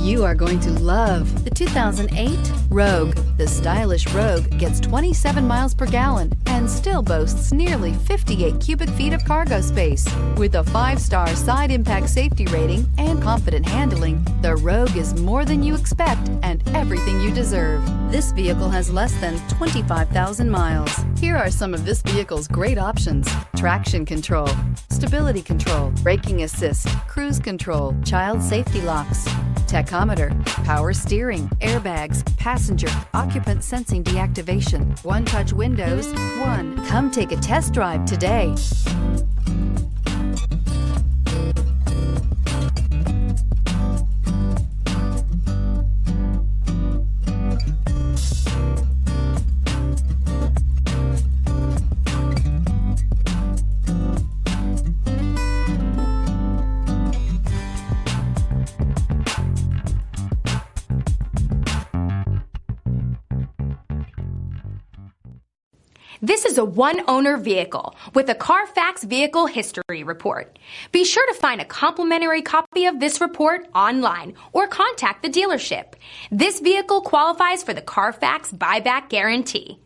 You are going to love the 2008 Rogue. The stylish Rogue gets 27 miles per gallon and still boasts nearly 58 cubic feet of cargo space. With a 5-star side impact safety rating and confident handling, the Rogue is more than you expect and everything you deserve. This vehicle has less than 25,000 miles. Here are some of this vehicle's great options: traction control, stability control, braking assist, cruise control, child safety locks, tachometer, power steering, airbags, passenger, occupant sensing deactivation, one-touch windows. Come take a test drive today. This is a one-owner vehicle with a CARFAX Vehicle History Report. Be sure to find a complimentary copy of this report online or contact the dealership. This vehicle qualifies for the CARFAX Buyback Guarantee.